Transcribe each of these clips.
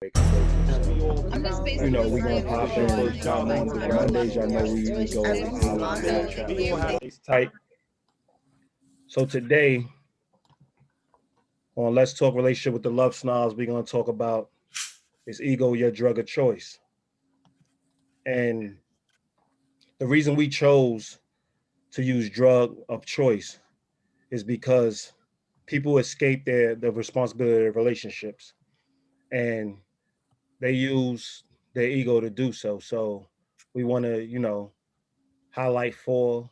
I'm just You know, basically we're gonna saying pop for in. first time Nowadays, y'all know we go tight. So today on Let's Talk Relationship with the Love Snobs, we're gonna talk about is ego your drug of choice? And the reason we chose to use drug of choice is because people escape the responsibility of their relationships and they use their ego to do so. So we want to, highlight four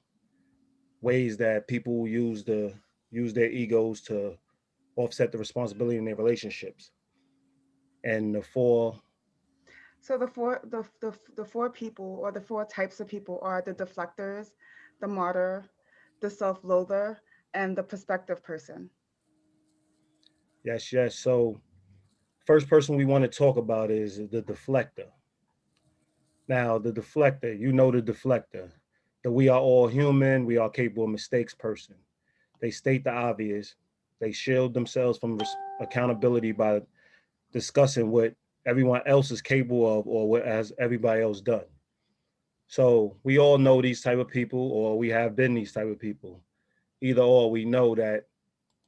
ways that people use their egos to offset the responsibility in their relationships. And the four, So the four people or the four types of people are the deflectors, the martyr, the self-loather, and the perspective person. yes, yes. So first person we want to talk about is the deflector. Now, the deflector, the deflector, that we are all human, we are capable of mistakes person. They state the obvious. They shield themselves from accountability by discussing what everyone else is capable of or what has everybody else done. So we all know these type of people, or we have been these type of people. Either or, we know that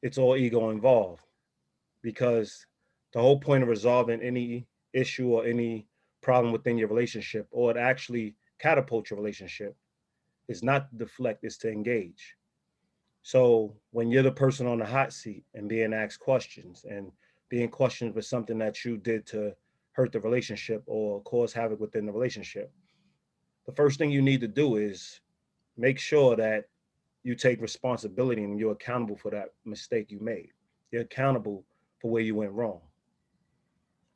it's all ego involved because the whole point of resolving any issue or any problem within your relationship, or it actually catapult your relationship, is not to deflect, is to engage. So when you're the person on the hot seat and being asked questions and being questioned for something that you did to hurt the relationship or cause havoc within the relationship, the first thing you need to do is make sure that you take responsibility and you're accountable for that mistake you made. You're accountable for where you went wrong.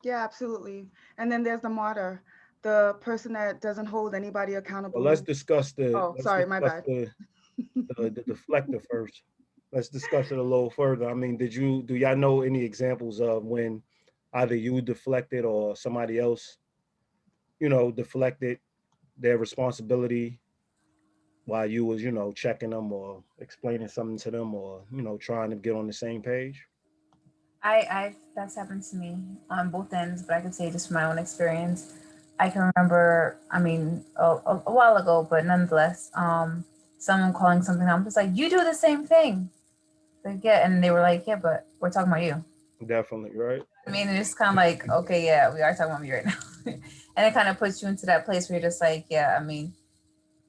Yeah, absolutely. And then there's the martyr, the person that doesn't hold anybody But let's accountable. discuss the Oh, let's sorry, my discuss bad. the deflector first. Let's discuss it a little further. I mean, do y'all know any examples of when either you deflected or somebody else, deflected their responsibility while you was, checking them or explaining something to them or, trying to get on the same page? I've that's happened to me on both ends, but I could say just from my own experience. I can remember, I mean, a while ago, but nonetheless, someone calling something. I'm just like, you do the same thing. Like, yeah, and they were like, yeah, but we're talking about you. Definitely, right? I mean, it's kind of like, okay, yeah, we are talking about me right now, and it kind of puts you into that place where you're just like, yeah, I mean,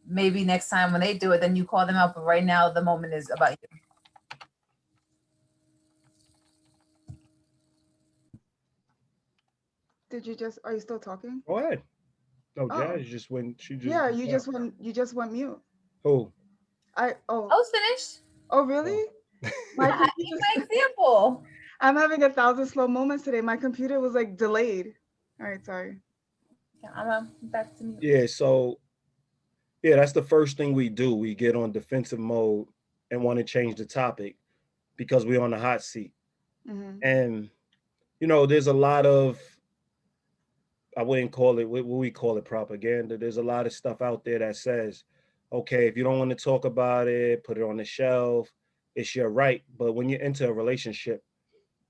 maybe next time when they do it, then you call them out. But right now, the moment is about you. Are you still talking? Go ahead. No, Oh, Jazz just went. She just yeah, yeah. you just went mute. Who? I Oh, was finished. oh Oh. really? My I gave computer. my example. I'm having 1,000 slow moments today. My computer was like delayed. All right, sorry. Yeah, I'm back to mute. Yeah. So yeah, that's the first thing we do. We get on defensive mode and want to change the topic because we're on the hot seat. Hmm. And there's a lot of, I wouldn't call it what we call it, propaganda. There's a lot of stuff out there that says, okay, if you don't want to talk about it, put it on the shelf. It's your right. But when you enter a relationship,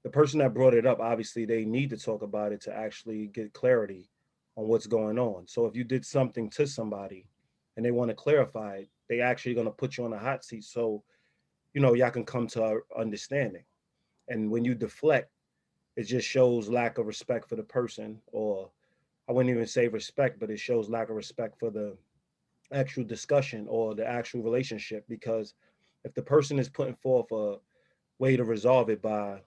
the person that brought it up, obviously they need to talk about it to actually get clarity on what's going on. So if you did something to somebody and they want to clarify it, they actually going to put you on a hot seat. So, y'all can come to a understanding. And when you deflect, it just shows lack of respect for the person, or I wouldn't even say respect, but it shows lack of respect for the actual discussion or the actual relationship. Because if the person is putting forth a way to resolve it by,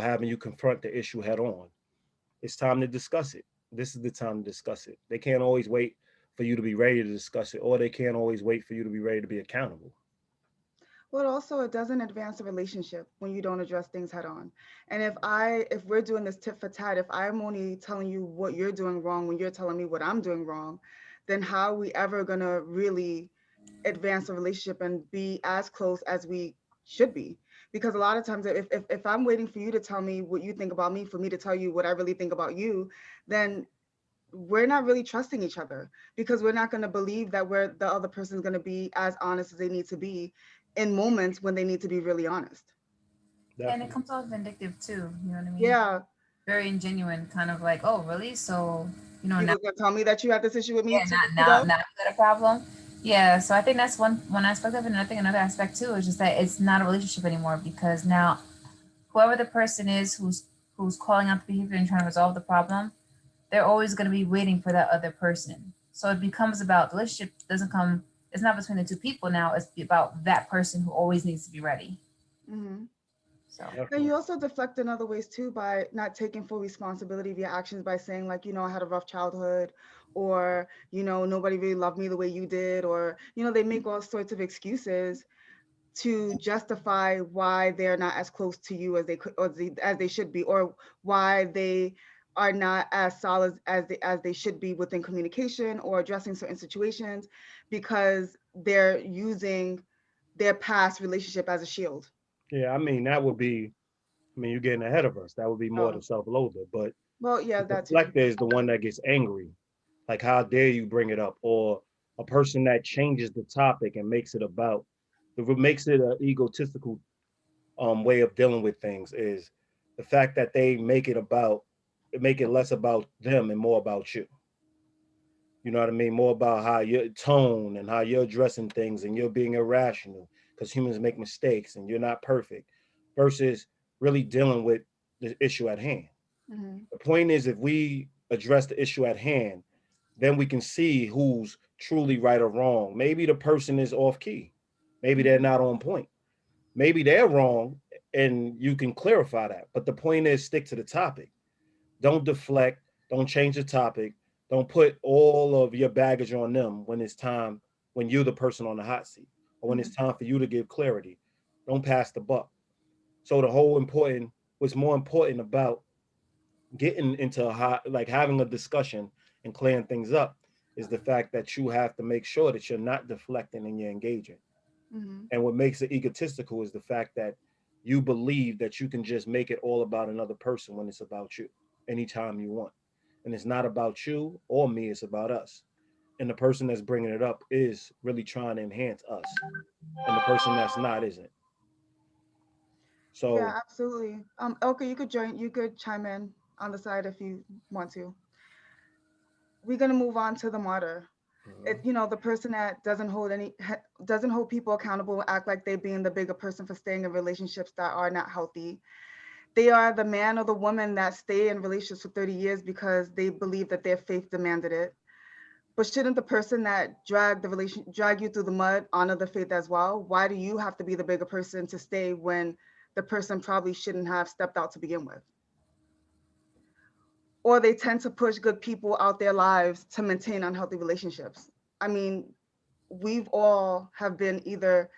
having you confront the issue head on, it's time to discuss it. This is the time to discuss it. They can't always wait for you to be ready to discuss it, or they can't always wait for you to be ready to be accountable. Well, also it doesn't advance the relationship when you don't address things head on. And if we're doing this tit for tat, if I'm only telling you what you're doing wrong when you're telling me what I'm doing wrong, then how are we ever gonna really advance the relationship and be as close as we should be? Because a lot of times if I'm waiting for you to tell me what you think about me for me to tell you what I really think about you, then we're not really trusting each other because we're not going to believe that the other person's going to be as honest as they need to be in moments when they need to be really honest. Yeah, and it Definitely. comes off vindictive too. You know what I mean? Yeah. very ingenuine, kind of like, oh, really? So, You now, was gonna tell me that you had this issue with me yeah, 2 weeks now, ago? now we got a problem. Yeah, so I think that's one aspect of it, and I think another aspect too is just that it's not a relationship anymore because now whoever the person is who's calling out the behavior and trying to resolve the problem, they're always going to be waiting for that other person. So it becomes about the relationship doesn't come. It's not between the two people now. It's about that person who always needs to be ready. Hmm. So And Definitely. you also deflect in other ways too by not taking full responsibility of your actions by saying like, I had a rough childhood, or nobody really loved me the way you did, or they make all sorts of excuses to justify why they're not as close to you as they could, or as they should be, or why they are not as solid as they should be within communication or addressing certain situations, because they're using their past relationship as a shield. Yeah, I mean that would be. I mean, you're getting ahead of us. That would be more the Oh, self-loather, but well, yeah, the that too. deflector is the one that gets angry. Like, how dare you bring it up? Or a person that changes the topic and makes it about, what makes it an egotistical way of dealing with things is the fact that they make it less about them and more about you. You know what I mean? More about how your tone and how you're addressing things and you're being irrational because humans make mistakes and you're not perfect versus really dealing with the issue at hand. Hmm. The point is, if we address the issue at hand, then we can see who's truly right or wrong. Maybe the person is off key. Maybe they're Hmm. not on point. Maybe they're wrong and you can clarify that. But the point is, stick to the topic. Don't deflect. Don't change the topic. Don't put all of your baggage on them when it's time, when you're the person on the hot seat, or when it's Hmm. time for you to give clarity. Don't pass the buck. So the whole important, what's more important about getting into a hot, like having a discussion and clearing things up, is the fact that you have to make sure that you're not deflecting and you're engaging. Hmm. And what makes it egotistical is the fact that you believe that you can just make it all about another person when it's about you anytime you want. And it's not about you or me, it's about us. And the person that's bringing it up is really trying to enhance us. And the person that's not isn't. Yeah, So, absolutely. Elka, you could chime in on the side if you want to. We're gonna move on to the martyr. mhm, The person that doesn't hold people accountable, act like they being the bigger person for staying in relationships that are not healthy. They are the man or the woman that stay in relationships for 30 years because they believe that their faith demanded it. But shouldn't the person that drag you through the mud honor the faith as well? Why do you have to be the bigger person to stay when the person probably shouldn't have stepped out to begin with? Or they tend to push good people out their lives to maintain unhealthy relationships. I mean, we've all have been either,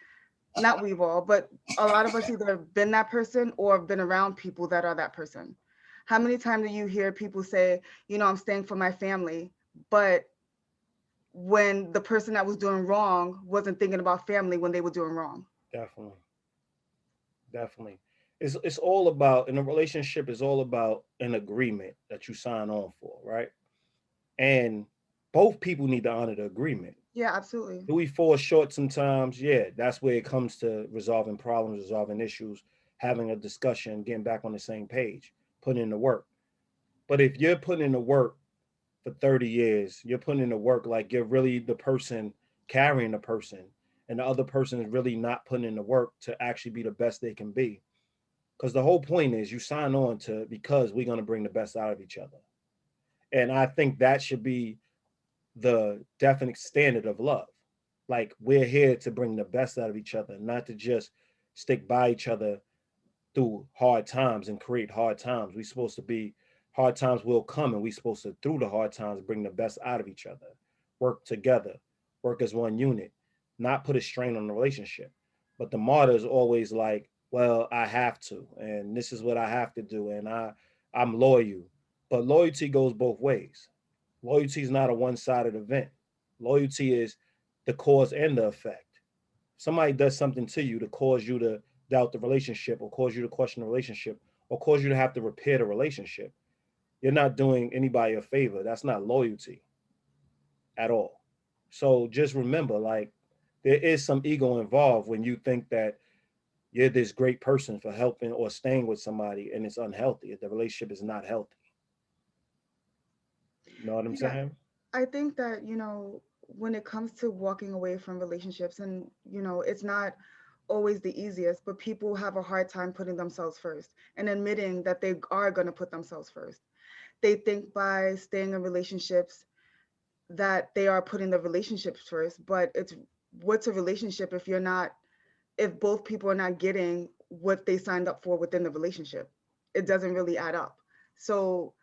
not we've all, but a lot of us either been that person or have been around people that are that person. How many times do you hear people say, I'm staying for my family, but when the person that was doing wrong wasn't thinking about family when they were doing wrong? definitely, definitely. It's all about, in a relationship, it's all about an agreement that you sign on for, right? And both people need to honor the agreement. Yeah, absolutely. Do we fall short sometimes? Yeah, that's where it comes to resolving problems, resolving issues, having a discussion, getting back on the same page, putting in the work. But if you're putting in the work for 30 years, you're putting in the work like you're really the person carrying the person, and the other person is really not putting in the work to actually be the best they can be. Because the whole point is you sign on to, because we're going to bring the best out of each other. And I think that should be the definite standard of love. Like, we're here to bring the best out of each other, not to just stick by each other through hard times and create hard times. We're supposed to be, hard times will come, and we're supposed to, through the hard times, bring the best out of each other, work together, work as one unit, not put a strain on the relationship. But the martyr is always like, well, I have to, and this is what I have to do, and I'm loyal. But loyalty goes both ways. Loyalty is not a one-sided event. Loyalty is the cause and the effect. Somebody does something to you to cause you to doubt the relationship, or cause you to question the relationship, or cause you to have to repair the relationship. You're not doing anybody a favor. That's not loyalty at all. So just remember, like, there is some ego involved when you think that you're this great person for helping or staying with somebody and it's unhealthy. The relationship is not healthy. You know what I'm Yeah, saying? I think that, when it comes to walking away from relationships, and, it's not always the easiest, but people have a hard time putting themselves first and admitting that they are going to put themselves first. They think by staying in relationships that they are putting the relationships first, but it's what's a relationship if if both people are not getting what they signed up for within the relationship? It doesn't really add up. So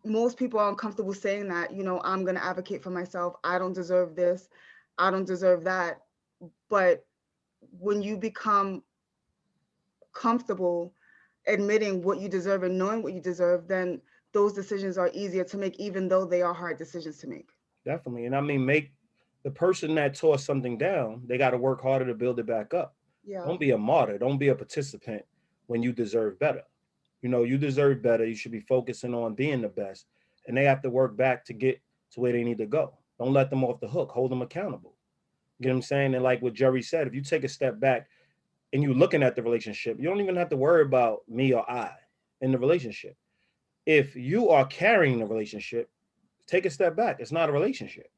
most people are uncomfortable saying that, I'm going to advocate for myself. I don't deserve this. I don't deserve that. But when you become comfortable admitting what you deserve and knowing what you deserve, then those decisions are easier to make, even though they are hard decisions to make. Definitely. And I mean, make the person that tore something down, they got to work harder to build it back up. Yeah. Don't be a martyr. Don't be a participant when you deserve better. You deserve better. You should be focusing on being the best. And they have to work back to get to where they need to go. Don't let them off the hook. Hold them accountable. You know what I'm saying? And like what Jerry said, if you take a step back and you're looking at the relationship, you don't even have to worry about me or I in the relationship. If you are carrying the relationship, take a step back. It's not a relationship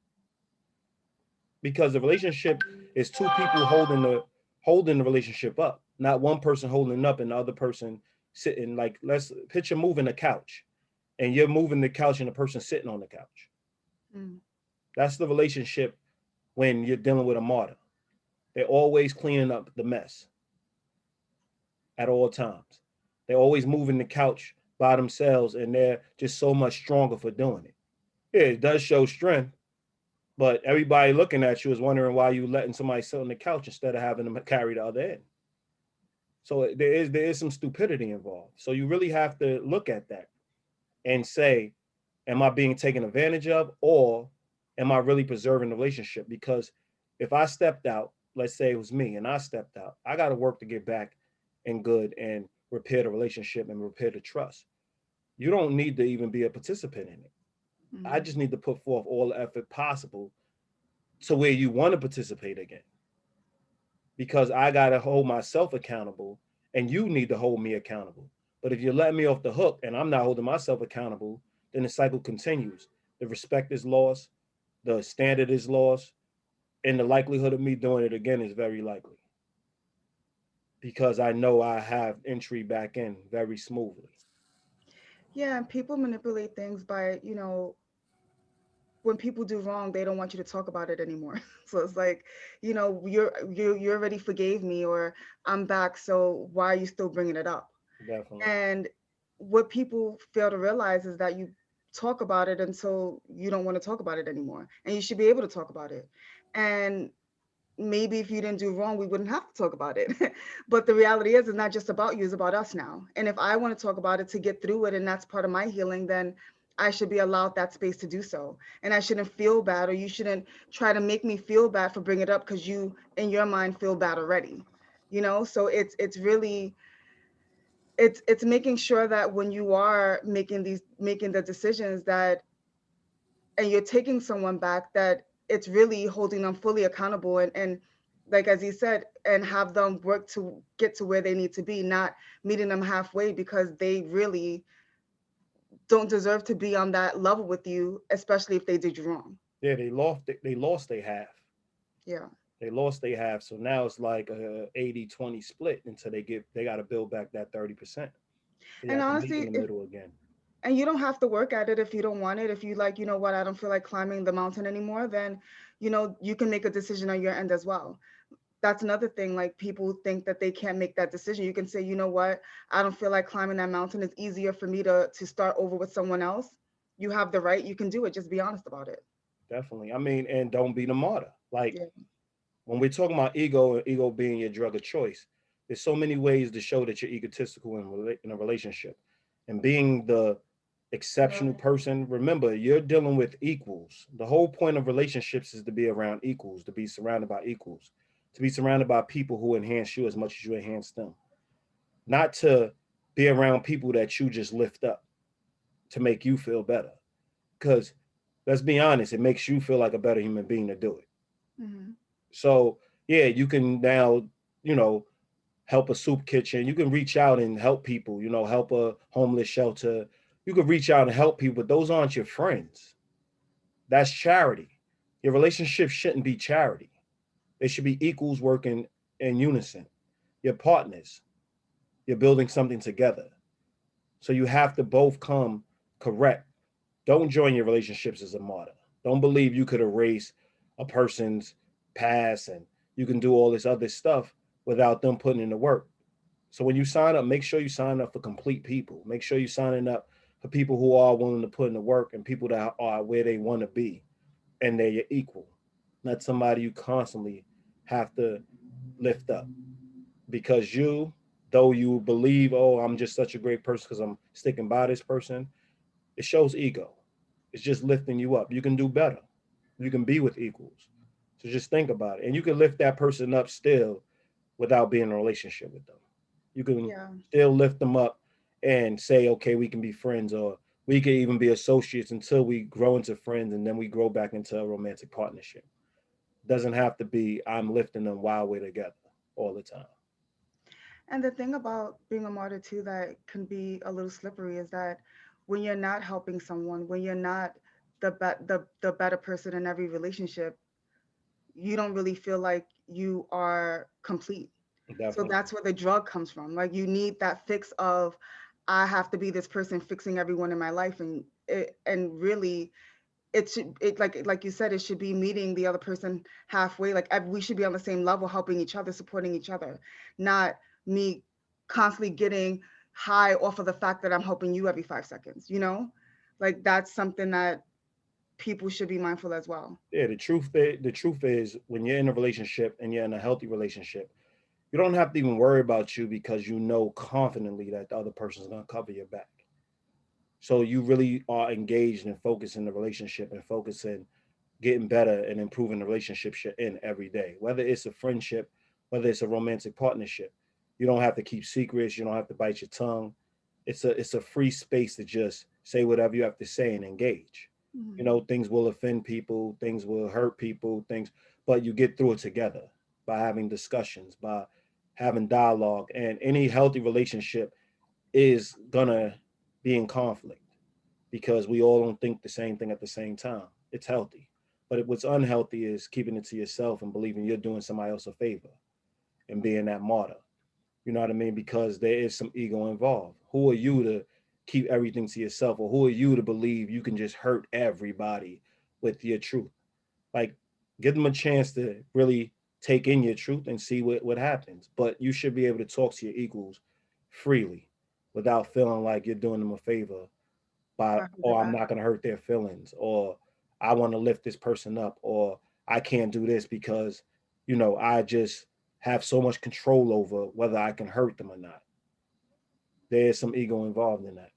because the relationship is two people holding the relationship up, not one person holding it up and the other person sitting. Like, let's picture moving the couch, and you're moving the couch and the person sitting on the couch. Mm. That's the relationship when you're dealing with a martyr. They're always cleaning up the mess at all times. They're always moving the couch by themselves, and they're just so much stronger for doing it. Yeah, it does show strength, but everybody looking at you is wondering why you letting somebody sit on the couch instead of having them carry the other end. So there is some stupidity involved. So you really have to look at that and say, am I being taken advantage of, or am I really preserving the relationship? Because if I stepped out, let's say it was me and I stepped out, I got to work to get back in good and repair the relationship and repair the trust. You don't need to even be a participant in it. I Mm. just need to put forth all the effort possible to where you want to participate again, because I got to hold myself accountable and you need to hold me accountable. But if you let me off the hook and I'm not holding myself accountable, then the cycle continues. The respect is lost, the standard is lost, and the likelihood of me doing it again is very likely because I know I have entry back in very smoothly. Yeah, and people manipulate things by, when people do wrong, they don't want you to talk about it anymore. So it's like, you already forgave me, or I'm back, so why are you still bringing it up? Definitely. And what people fail to realize is that you talk about it until you don't want to talk about it anymore, and you should be able to talk about it. And maybe if you didn't do wrong, we wouldn't have to talk about it. But the reality is, it's not just about you, it's about us now. And if I want to talk about it to get through it, and that's part of my healing, then I should be allowed that space to do so. And I shouldn't feel bad, or you shouldn't try to make me feel bad for bringing it up because you, in your mind, feel bad already. So it's really, it's making sure that when you are making the decisions, that and you're taking someone back, that it's really holding them fully accountable, and like as he said, and have them work to get to where they need to be, not meeting them halfway because they really don't deserve to be on that level with you, especially if they did you wrong. Yeah, they lost they half. Yeah. They lost they half. So now it's like a 80-20 split until they got to build back that 30%. So you And have to meet in honestly, the if middle again. and you don't have to work at it if you don't want it. If you like, what, I don't feel like climbing the mountain anymore, then you can make a decision on your end as well. That's another thing. Like, people think that they can't make that decision. You can say, you know what, I don't feel like climbing that mountain. It's easier for me to start over with someone else. You have the right. You can do it. Just be honest about it. Definitely. I mean, and don't be the martyr. Like, Yeah. when we're talking about ego and ego being your drug of choice, there's so many ways to show that you're egotistical in a relationship. And being the exceptional person, remember, you're dealing with equals. The whole point of relationships is to be around equals, to be surrounded by equals, to be surrounded by people who enhance you as much as you enhance them, not to be around people that you just lift up to make you feel better. Because let's be honest, it makes you feel like a better human being to do it. Hmm. So yeah, you can now you know, help a soup kitchen. You can reach out and help people, you know, help a homeless shelter. You can reach out and help people, but those aren't your friends. That's charity. Your relationship shouldn't be charity. They should be equals working in unison. Your partners. You're building something together. So you have to both come correct. Don't join your relationships as a martyr. Don't believe you could erase a person's past and you can do all this other stuff without them putting in the work. So when you sign up, make sure you sign up for complete people. Make sure you're signing up for people who are willing to put in the work and people that are where they want to be and they're your equal. Not somebody you constantly have to lift up because you, though you believe, oh, I'm just such a great person because I'm sticking by this person, it shows ego. It's just lifting you up. You can do better. You can be with equals. So just think about it. And you can lift that person up still without being in a relationship with them. You can Yeah. still lift them up and say, okay, we can be friends, or we can even be associates until we grow into friends and then we grow back into a romantic partnership. Doesn't have to be I'm lifting them while we're together all the time. And the thing about being a martyr too that can be a little slippery is that when you're not helping someone, when you're not the better person in every relationship, you don't really feel like you are complete. So Definitely. that's where the drug comes from. Like you need that fix of I have to be this person fixing everyone in my life, and really it should, it like you said, it should be meeting the other person halfway. Like we should be on the same level, helping each other, supporting each other, not me constantly getting high off of the fact that I'm helping you every 5 seconds, you know? Like that's something that people should be mindful as well. Yeah, the truth is when you're in a relationship and you're in a healthy relationship, you don't have to even worry about you because you know confidently that the other person's gonna cover your back. So you really are engaged and focused in the relationship and focusing getting better and improving the relationships you're in every day. Whether it's a friendship, whether it's a romantic partnership, you don't have to keep secrets. You don't have to bite your tongue. It's a free space to just say whatever you have to say and engage. You Mhm. know, things will offend people, things will hurt people, things, but you get through it together by having discussions, by having dialogue, and any healthy relationship is gonna be in conflict because we all don't think the same thing at the same time. It's healthy. But what's unhealthy is keeping it to yourself and believing you're doing somebody else a favor and being that martyr. You know what I mean? Because there is some ego involved. Who are you to keep everything to yourself? Or who are you to believe you can just hurt everybody with your truth? Like, give them a chance to really take in your truth and see what happens. But you should be able to talk to your equals freely without feeling like you're doing them a favor by, Behind their or I'm back. not going to hurt their feelings, or I want to lift this person up, or I can't do this because, I just have so much control over whether I can hurt them or not. There's some ego involved in that.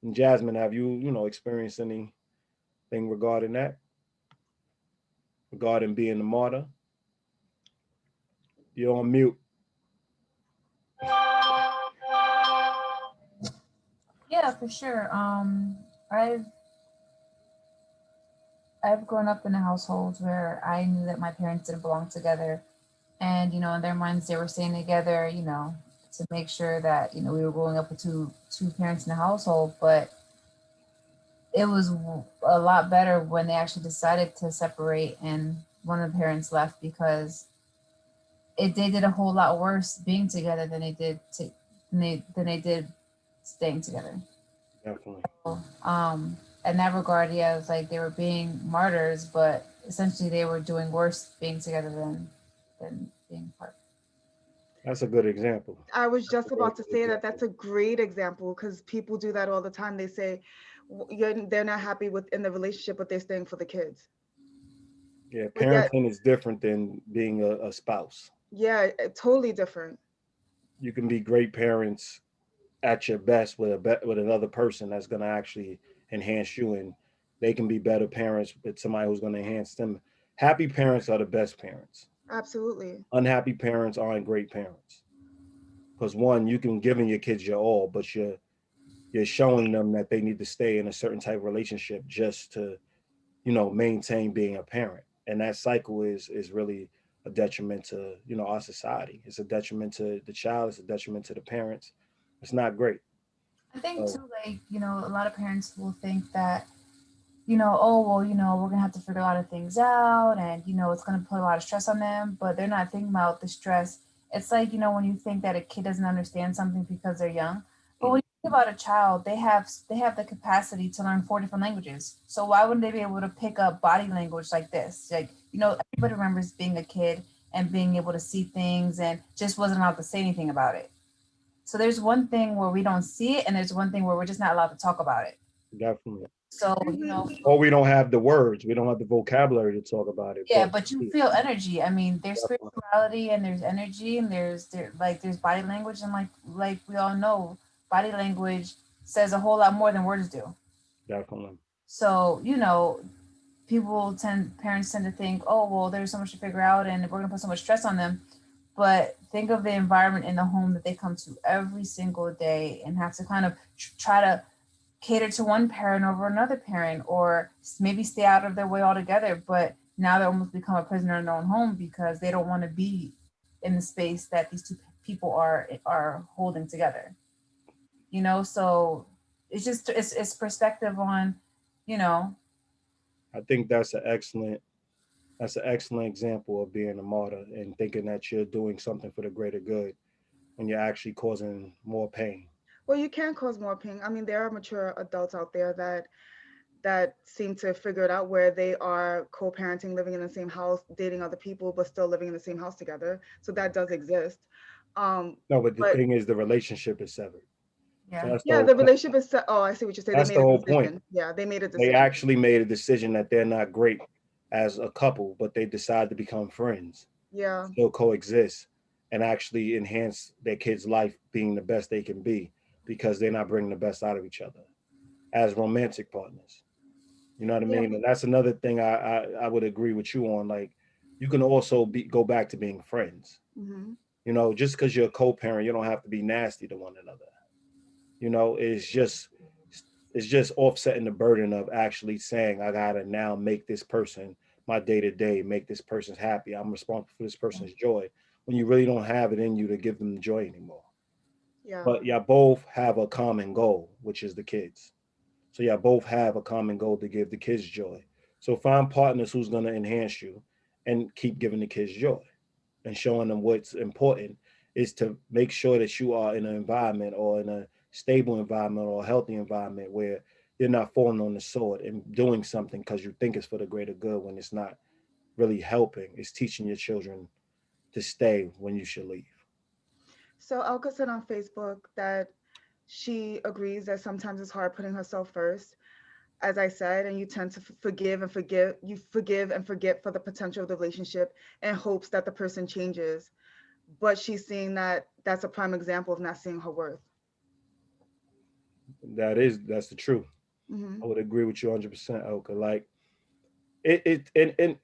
And Jasmine, have you, experienced anything regarding that, regarding being a martyr? You're on mute. Yeah, for sure. I've I've grown up in a household where I knew that my parents didn't belong together, and in their minds they were staying together, to make sure that we were growing up with two parents in the household. But it was a lot better when they actually decided to separate and one of the parents left, because they did a whole lot worse being together than they did staying together. Definitely. So, in that regard, yeah, it was like they were being martyrs, but essentially they were doing worse being together than being apart. That's a good example. I was That's a just very about to good say that example. that's a great example because people do that all the time. They say they're not happy within the relationship, but they're staying for the kids. Yeah, But yet, parenting is different than being a spouse. yeah, totally different. You can be great parents at your best with with another person that's going to actually enhance you, and they can be better parents with somebody who's going to enhance them. Happy parents are the best parents. Absolutely. Unhappy parents aren't great parents because one, you can give your kids your all, but you're showing them that they need to stay in a certain type of relationship just to maintain being a parent, and that cycle is really a detriment to, our society. It's a detriment to the child. It's a detriment to the parents. It's not great. I think So too, like, a lot of parents will think that, oh, well, we're gonna have to figure a lot of things out, and it's gonna put a lot of stress on them, but they're not thinking about the stress. It's like, when you think that a kid doesn't understand something because they're young, but when mhm, you think about a child, they have the capacity to learn four different languages. So why wouldn't they be able to pick up body language like this? Like, everybody remembers being a kid and being able to see things and just wasn't allowed to say anything about it. So there's one thing where we don't see it, and there's one thing where we're just not allowed to talk about it. definitely. So, Hmm. Or we don't have the words. We don't have the vocabulary to talk about it. yeah, But but you yeah, feel energy. I mean, there's definitely, spirituality and there's energy and there's body language, and like we all know, body language says a whole lot more than words do. definitely. So, parents tend to think, oh, well, there's so much to figure out and we're gonna put so much stress on them. But think of the environment in the home that they come to every single day and have to kind of try to cater to one parent over another parent, or maybe stay out of their way altogether. But now they almost become a prisoner in their own home because they don't want to be in the space that these two people are holding together. So it's perspective on, you know I think that's an excellent example of being a martyr and thinking that you're doing something for the greater good when you're actually causing more pain. Well, you can cause more pain. I mean, there are mature adults out there that seem to figure it out, where they are co-parenting, living in the same house, dating other people, but still living in the same house together. So that does exist. Um, No, but the but thing is, the relationship is severed. So yeah. that's the yeah, whole the point. relationship is. Oh, I see what you're saying. They That's made the a whole point. decision. Yeah, they made a They decision. actually made a decision that they're not great as a couple, but they decide to become friends, Yeah, still coexist, and actually enhance their kids' life being the best they can be because they're not bringing the best out of each other as romantic partners. You know what I yeah. mean? And that's another thing I would agree with you on. Like, you can also go back to being friends. Hmm. Just because you're a co-parent, you don't have to be nasty to one another. It's just offsetting the burden of actually saying I gotta now make this person my day to day, make this person happy. I'm responsible for this person's joy when you really don't have it in you to give them joy anymore. Yeah. But y'all both have a common goal, which is the kids. So y'all both have a common goal to give the kids joy. So find partners who's gonna enhance you and keep giving the kids joy and showing them what's important is to make sure that you are in an environment or in a stable environment or a healthy environment where you're not falling on the sword and doing something because you think it's for the greater good when it's not really helping. It's teaching your children to stay when you should leave. So Elka said on Facebook that she agrees that sometimes it's hard putting herself first, as I said, and you tend to forgive and forget. You forgive and forget for the potential of the relationship in hopes that the person changes. But she's seeing that that's a prime example of not seeing her worth. That's the truth. Hmm. I would agree with you 100%, Oka. Like and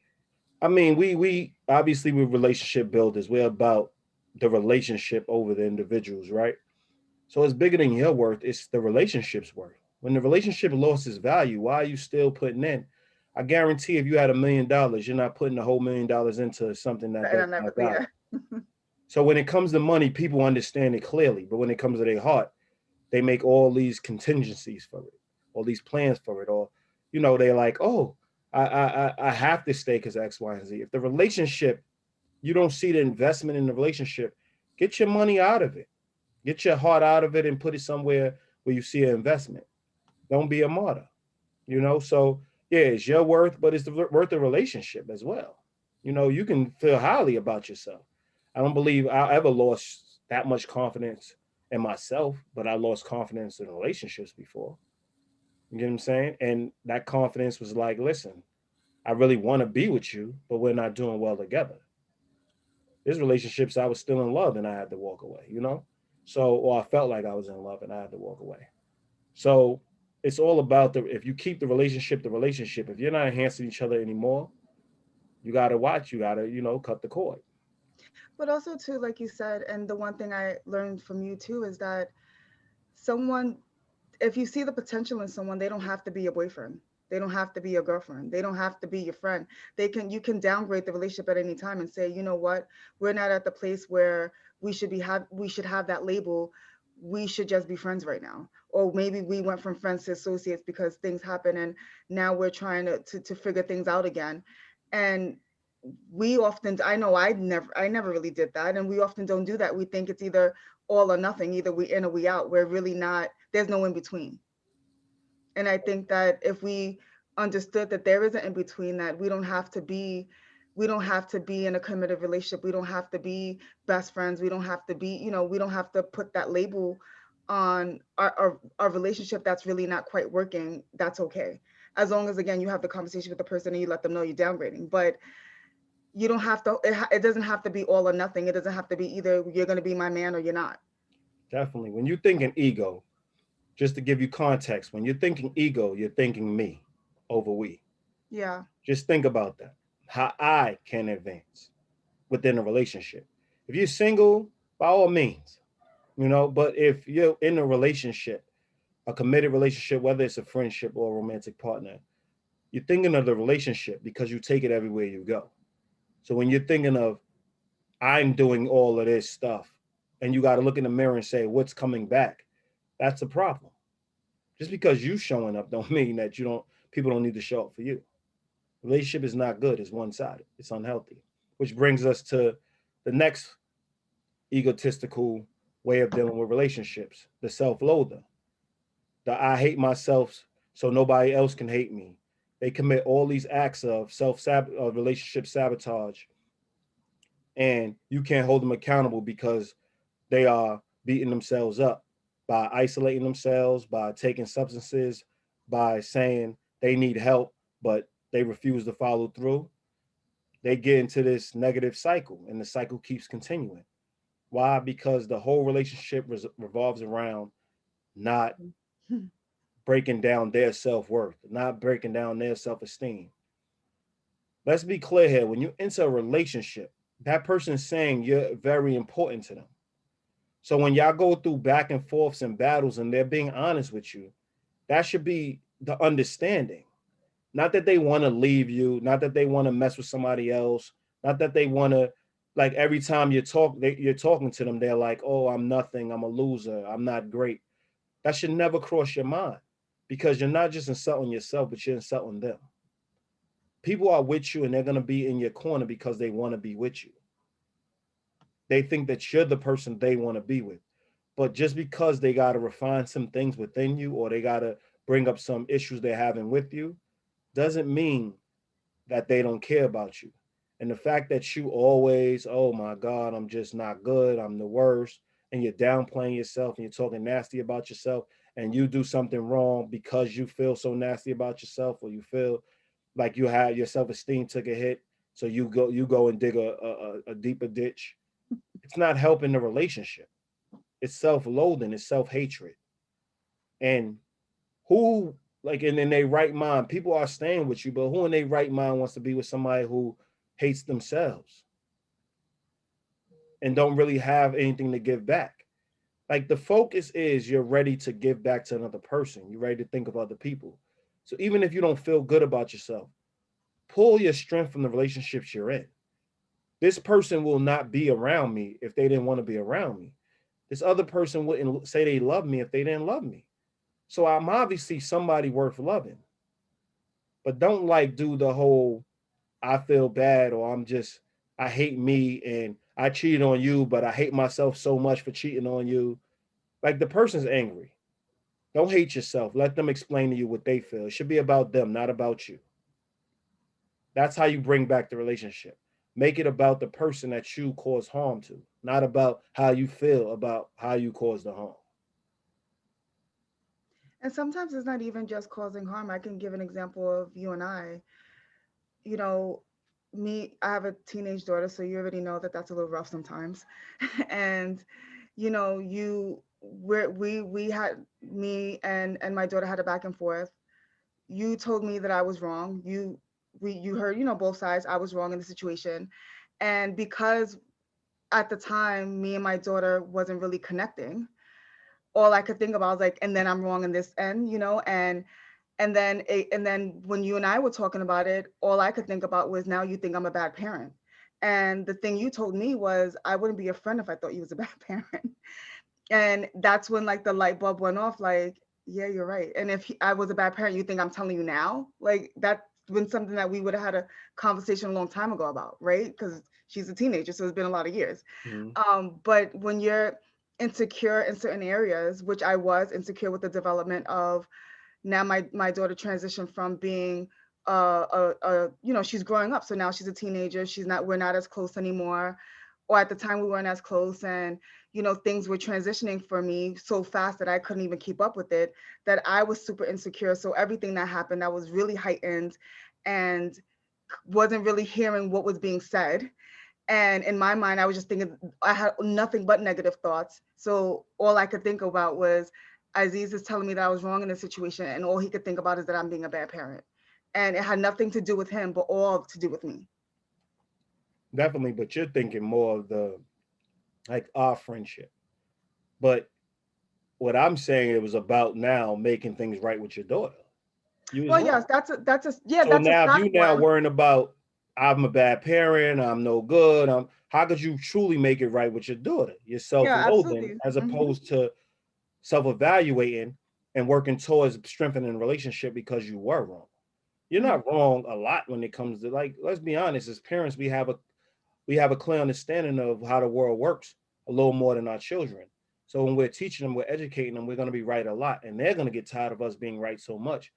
I mean, we obviously we're relationship builders. We're about the relationship over the individuals, right? So it's bigger than your worth. It's the relationship's worth. When the relationship lost its value, why are you still putting in? I guarantee if you had $1 million, you're not putting the whole $1 million into something that And I doesn't never, have value. yeah. So when it comes to money, people understand it clearly. But when it comes to their heart, they make all these contingencies for it, all these plans for it, or they're like, oh, I have to stay because X, Y, and Z. If the relationship, you don't see the investment in the relationship, get your money out of it. Get your heart out of it and put it somewhere where you see an investment. Don't be a martyr. So yeah, it's your worth, but it's the worth of relationship as well. You can feel highly about yourself. I don't believe I ever lost that much confidence in myself, but I lost confidence in relationships before. You get what I'm saying? And that confidence was like, listen, I really want to be with you, but we're not doing well together. There's relationships I was still in love and I had to walk away. So, or I felt like I was in love and I had to walk away. So it's all about if you keep the relationship, if you're not enhancing each other anymore, you gotta watch, you gotta, cut the cord. But also too, like you said, and the one thing I learned from you too is that someone, if you see the potential in someone, they don't have to be your boyfriend. They don't have to be your girlfriend. They don't have to be your friend. You can downgrade the relationship at any time and say, you know what, we're not at the place where we should have that label. We should just be friends right now. Or maybe we went from friends to associates because things happen and now we're trying to figure things out again. And we often, I know I never really did that, and we often don't do that. We think it's either all or nothing, either we in or we out. We're really not, there's no in between. And I think that if we understood that there is an in between, that we don't have to be in a committed relationship. We don't have to be best friends. We don't have to be, we don't have to put that label on our relationship that's really not quite working. That's okay. As long as, again, you have the conversation with the person and you let them know you're downgrading. But you don't have to, it doesn't have to be all or nothing. It doesn't have to be either you're going to be my man or you're not. Definitely. When you're thinking ego, just to give you context, when you're thinking ego, you're thinking me over we. Yeah. Just think about that. How I can advance within a relationship. If you're single, by all means, but if you're in a relationship, a committed relationship, whether it's a friendship or a romantic partner, you're thinking of the relationship because you take it everywhere you go. So when you're thinking of, I'm doing all of this stuff, and you got to look in the mirror and say, what's coming back? That's a problem. Just because you showing up don't mean that people don't need to show up for you. Relationship is not good. It's one-sided. It's unhealthy. Which brings us to the next egotistical way of dealing with relationships, the self-loather. The I hate myself so nobody else can hate me. They commit all these acts of relationship sabotage, and you can't hold them accountable because they are beating themselves up by isolating themselves, by taking substances, by saying they need help, but they refuse to follow through. They get into this negative cycle, and the cycle keeps continuing. Why? Because the whole relationship revolves around not breaking down their self worth, not breaking down their self esteem. Let's be clear here. When you enter a relationship, that person is saying you're very important to them. So when y'all go through back and forths and battles and they're being honest with you, that should be the understanding. Not that they want to leave you, not that they want to mess with somebody else, not that they want to, like, every time you're talking to them, they're like, oh, I'm nothing, I'm a loser, I'm not great. That should never cross your mind, because you're not just insulting yourself, but you're insulting them. People are with you and they're going to be in your corner because they want to be with you. They think that you're the person they want to be with. But just because they got to refine some things within you, or they got to bring up some issues they're having with you, doesn't mean that they don't care about you. And the fact that you always, oh my God, I'm just not good, I'm the worst, and you're downplaying yourself and you're talking nasty about yourself, and you do something wrong because you feel so nasty about yourself, or you feel like you had your self-esteem took a hit, so you go and dig a deeper ditch. It's not helping the relationship. It's self-loathing, it's self-hatred. And who, like, in their right mind, people are staying with you, but who in their right mind wants to be with somebody who hates themselves and don't really have anything to give back? Like, the focus is you're ready to give back to another person, you're ready to think of other people. So even if you don't feel good about yourself, pull your strength from the relationships you're in. This person will not be around me if they didn't want to be around me. This other person wouldn't say they love me if they didn't love me. So I'm obviously somebody worth loving. But don't, like, do the whole I feel bad, or I hate me and I cheated on you, but I hate myself so much for cheating on you. Like, the person's angry. Don't hate yourself. Let them explain to you what they feel. It should be about them, not about you. That's how you bring back the relationship. Make it about the person that you cause harm to, not about how you feel about how you cause the harm. And sometimes it's not even just causing harm. I can give an example of you and I. You know, I have a teenage daughter, so you already know that that's a little rough sometimes. And we had, me and my daughter had a back and forth. You told me that I was wrong. You heard, both sides. I was wrong in the situation. And because at the time me and my daughter wasn't really connecting, all I could think about was like, and then I'm wrong in this end, and And then when you and I were talking about it, all I could think about was, now you think I'm a bad parent. And the thing you told me was, I wouldn't be your friend if I thought you was a bad parent. And that's when like the light bulb went off, like, yeah, you're right. And if I was a bad parent, you think I'm telling you now? Like, that's been something that we would have had a conversation a long time ago about, right? Because she's a teenager, so it's been a lot of years. Mhm. But when you're insecure in certain areas, which I was insecure with the development of, now my daughter transitioned from being she's growing up, so now she's a teenager, we're not as close anymore, or at the time we weren't as close, and things were transitioning for me so fast that I couldn't even keep up with it, that I was super insecure. So everything that happened, that was really heightened, and wasn't really hearing what was being said. And in my mind, I was just thinking, I had nothing but negative thoughts. So all I could think about was, Aziz is telling me that I was wrong in the situation, and all he could think about is that I'm being a bad parent. And it had nothing to do with him, but all to do with me. Definitely, but you're thinking more of the like our friendship. But what I'm saying, it was about now making things right with your daughter. You was Well, yes, wrong. So that's a now if you now platform. worrying about I'm a bad parent, I'm no good, how could you truly make it right with your daughter? You're Yeah, self-loathing absolutely. as Hmm. opposed to self-evaluating and working towards strengthening the relationship because you were wrong. You're Hmm. not wrong a lot when it comes to, like, let's be honest, as parents, we have a clear understanding of how the world works a little more than our children. So when we're teaching them, we're educating them, we're going to be right a lot, and they're going to get tired of us being right so much.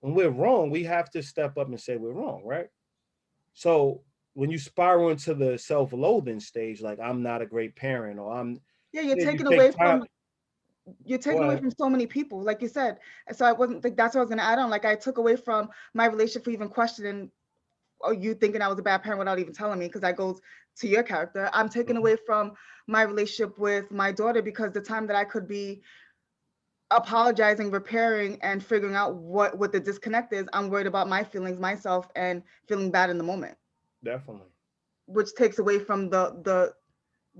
When we're wrong, we have to step up and say we're wrong, right? So when you spiral into the self-loathing stage, like I'm not a great parent, or Yeah, you're you taking take away time. from you're Go taking away ahead. from so many people, like you said. So I wasn't think that's what I was gonna add on. Like, I took away from my relationship for even questioning, or you thinking I was a bad parent without even telling me, because that goes to your character. I'm taking Mhm. away from my relationship with my daughter, because the time that I could be apologizing, repairing, and figuring out what the disconnect is, I'm worried about my feelings, myself, and feeling bad in the moment, Definitely. which takes away from the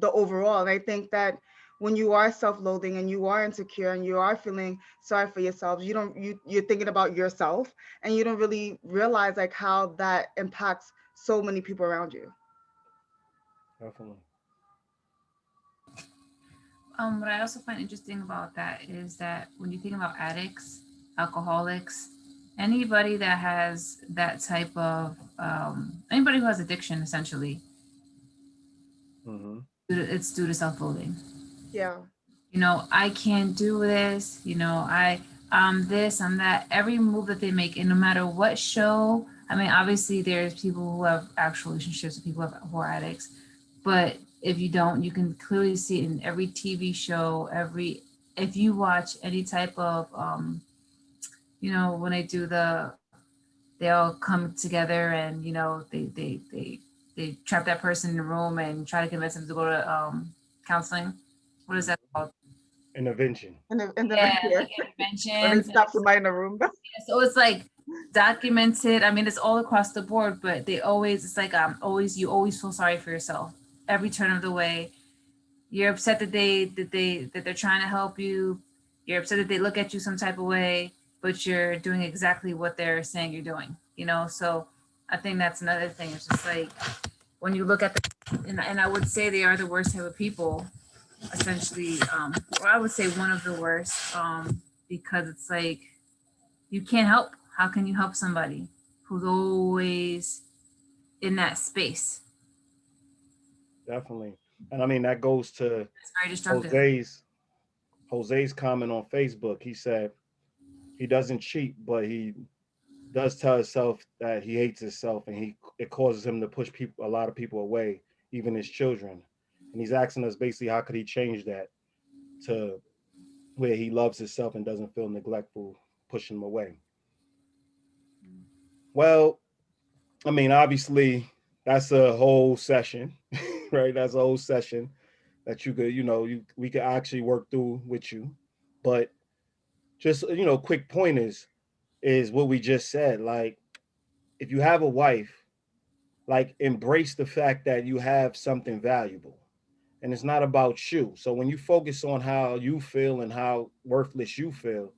overall. And I think that when you are self-loathing and you are insecure and you are feeling sorry for yourself, you're thinking about yourself, and you don't really realize like how that impacts so many people around you. Definitely. What I also find interesting about that is that when you think about addicts, alcoholics, anybody that has that type of anybody who has addiction, essentially, Hmm. it's due to self-loathing. Yeah. I can't do this. I'm this, I'm that. Every move that they make, and no matter what show. I mean, obviously, there's people who have actual relationships with people who are addicts, but if you don't, you can clearly see it in every TV show. If you watch any type of, when they do they all come together and they trap that person in a room and try to convince them to go to counseling. What is that called? Intervention. And then Yeah, yeah, like when they interventions. stop somebody in the room. So it's like documented. I mean, it's all across the board, but it's like you always feel sorry for yourself every turn of the way. You're upset that they're trying to help you. You're upset that they look at you some type of way, but you're doing exactly what they're saying you're doing. So I think that's another thing. It's just like when you look at and I would say they are the worst type of people, essentially, or I would say one of the worst, because it's like you can't help. How can you help somebody who's always in that space? Definitely. And I mean that goes to It's very destructive. Jose's Jose's comment on Facebook. He said he doesn't cheat, but he does tell himself that he hates himself, and he it causes him to push a lot of people away, even his children. And he's asking us basically how could he change that to where he loves himself and doesn't feel neglectful pushing him away. Well, I mean, obviously that's a whole session, right? That's a whole session that you could, we could actually work through with you. But just, quick point is what we just said. Like, if you have a wife, like embrace the fact that you have something valuable, and it's not about you. So when you focus on how you feel and how worthless you feel,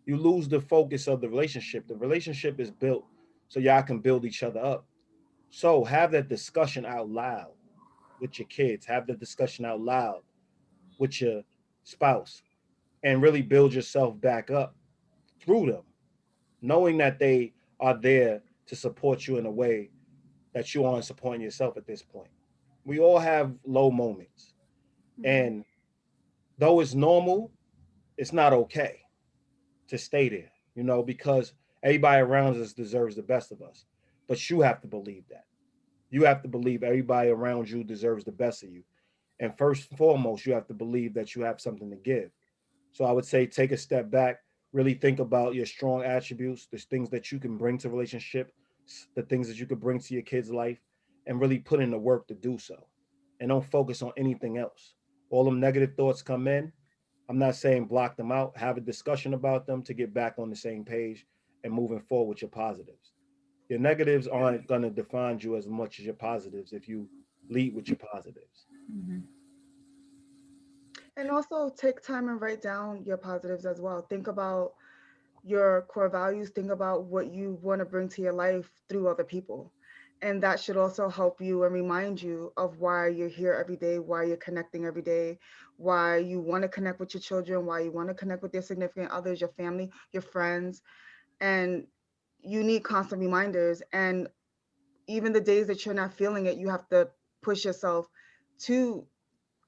you lose the focus of the relationship. The relationship is built so y'all can build each other up. So have that discussion out loud with your kids. Have the discussion out loud with your spouse and really build yourself back up through them, knowing that they are there to support you in a way that you aren't supporting yourself at this point. We all have low moments. Hmm. And though it's normal, it's not okay to stay there, because everybody around us deserves the best of us. But you have to believe that. You have to believe everybody around you deserves the best of you. And first and foremost, you have to believe that you have something to give. So I would say take a step back, really think about your strong attributes, the things that you can bring to relationship, the things that you could bring to your kid's life, and really put in the work to do so. And don't focus on anything else. All them negative thoughts come in. I'm not saying block them out, have a discussion about them to get back on the same page and moving forward with your positives. Your negatives aren't going to define you as much as your positives if you lead with your positives. Mm-hmm. And also take time and write down your positives as well. Think about your core values, think about what you want to bring to your life through other people. And that should also help you and remind you of why you're here every day, why you're connecting every day, why you want to connect with your children, why you want to connect with your significant others, your family, your friends. And you need constant reminders. And even the days that you're not feeling it, you have to push yourself to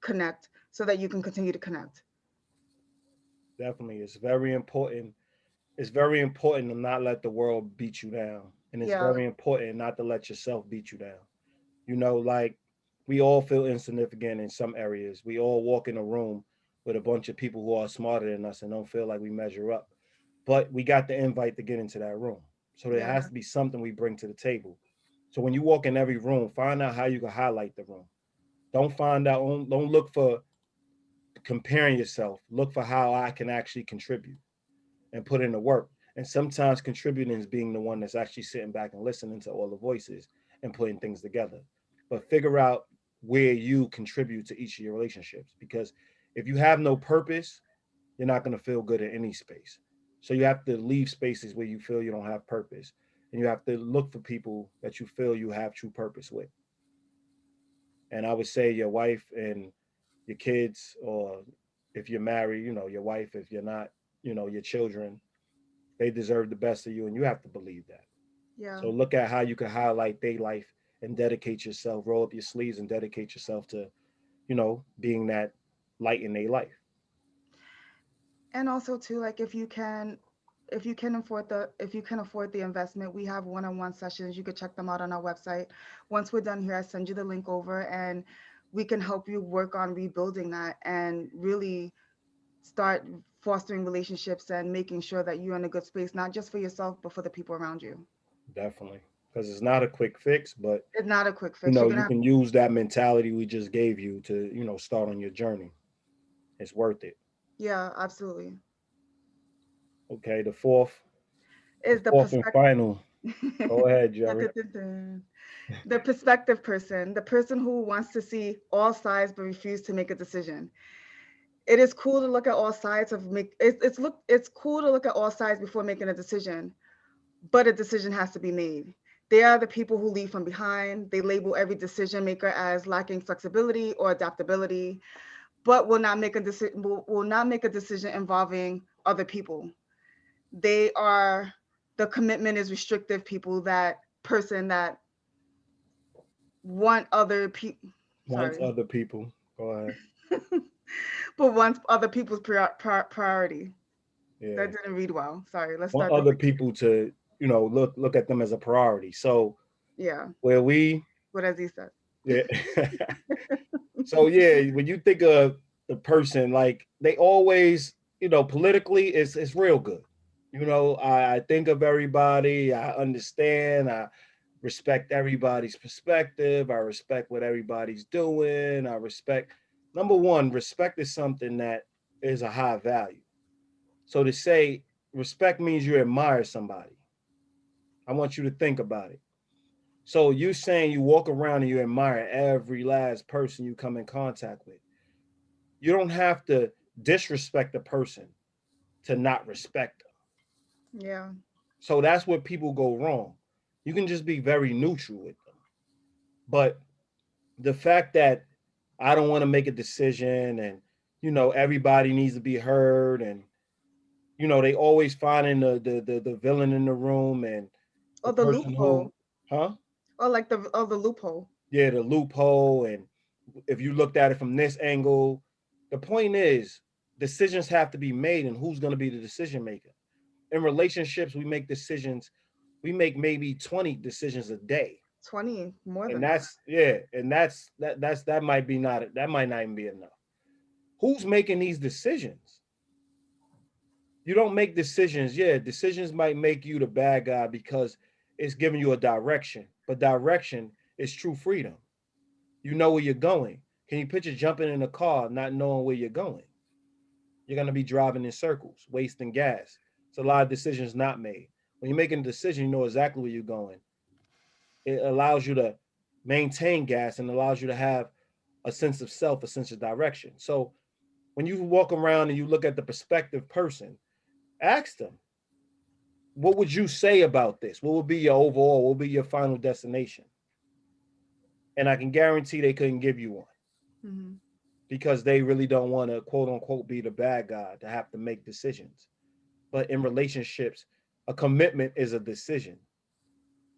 connect so that you can continue to connect. Definitely. It's very important. It's very important to not let the world beat you down. And it's Yeah. very important not to let yourself beat you down. Like we all feel insignificant in some areas. We all walk in a room with a bunch of people who are smarter than us and don't feel like we measure up. But we got the invite to get into that room. So there Yeah. has to be something we bring to the table. So when you walk in every room, find out how you can highlight the room. Don't look for comparing yourself. Look for how I can actually contribute and put in the work. And sometimes contributing is being the one that's actually sitting back and listening to all the voices and putting things together. But figure out where you contribute to each of your relationships. Because if you have no purpose, you're not going to feel good in any space. So you have to leave spaces where you feel you don't have purpose. And you have to look for people that you feel you have true purpose with. And I would say your wife and your kids, or if you're married, your wife, if you're not, your children, they deserve the best of you, and you have to believe that. Yeah. So look at how you can highlight their life and dedicate yourself, roll up your sleeves and dedicate yourself to, being that light in their life. And also too, like if you can afford the investment, we have one-on-one sessions. You could check them out on our website. Once we're done here, I send you the link over and we can help you work on rebuilding that and really start fostering relationships and making sure that you're in a good space, not just for yourself, but for the people around you. Definitely. Because it's not a quick fix, but It's not a quick fix. You're gonna you have, can use that mentality we just gave you to, start on your journey. It's worth it. yeah, absolutely. Okay. The Is the fourth and perspective. final. Go ahead, Jerry. The perspective person, the person who wants to see all sides but refuse to make a decision. It is cool to look at all sides of make it's cool to look at all sides before making a decision, but a decision has to be made. They are the people who leave from behind. They label every decision maker as lacking flexibility or adaptability, but will not make a decision involving other people. They are the commitment is restrictive people, that person that want other people, Once sorry, other people. Go ahead. but wants other people's priority. Yeah. That didn't read well. Sorry. Let's Want start over other again. people to, look at them as a priority. So Yeah. where we What has he said? yeah. So yeah, when you think of the person, like they always, politically it's real good. I think of everybody, I understand, I respect everybody's perspective, I respect what everybody's doing, I respect number one, respect is something that is a high value. So to say respect means you admire somebody. I want you to think about it. So you saying you walk around and you admire every last person you come in contact with. You don't have to disrespect the person to not respect them. Yeah. So that's where people go wrong. You can just be very neutral with them. But the fact that I don't want to make a decision and everybody needs to be heard and they always finding the villain in the room and the Or the person who loophole. huh Or like the loophole. yeah, the loophole. And if you looked at it from this angle, the point is decisions have to be made, and who's going to be the decision maker. In relationships, we make decisions. We make maybe 20 decisions a day. 20, more And than that. that's yeah, and that might be not that might not even be enough. Who's making these decisions? You don't make decisions. Yeah, decisions might make you the bad guy because it's giving you a direction, but direction is true freedom. You know where you're going. Can you picture jumping in a car not knowing where you're going? You're going to be driving in circles, wasting gas. It's a lot of decisions not made. When you're making a decision, you know exactly where you're going. It allows you to maintain gas and allows you to have a sense of self, a sense of direction. So when you walk around and you look at the prospective person, ask them, what would you say about this? What would be your overall, what would be your final destination? And I can guarantee they couldn't give you one Hmm. because they really don't want to, quote unquote, be the bad guy to have to make decisions. But in relationships, a commitment is a decision.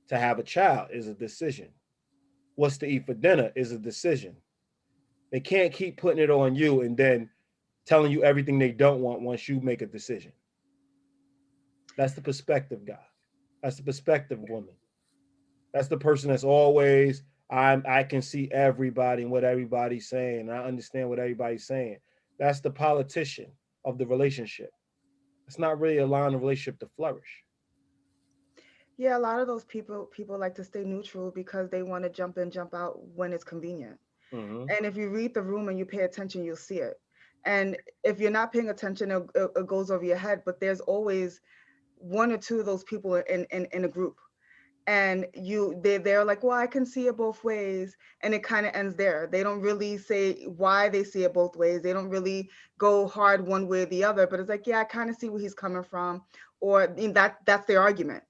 To have a child is a decision. What's to eat for dinner is a decision. They can't keep putting it on you and then telling you everything they don't want once you make a decision. That's the perspective guy. That's the perspective woman. That's the person that's always I can see everybody and what everybody's saying. And I understand what everybody's saying. That's the politician of the relationship. It's not really allowing the relationship to flourish. Yeah, a lot of those people like to stay neutral because they want to jump in, jump out when it's convenient. Mm-hmm. And if you read the room and you pay attention, you'll see it. And if you're not paying attention, it goes over your head. But there's always one or two of those people in a group. And they're like, well, I can see it both ways. And it kind of ends there. They don't really say why they see it both ways. They don't really go hard one way or the other. But it's like, yeah, I kind of see where he's coming from. Or that's their argument.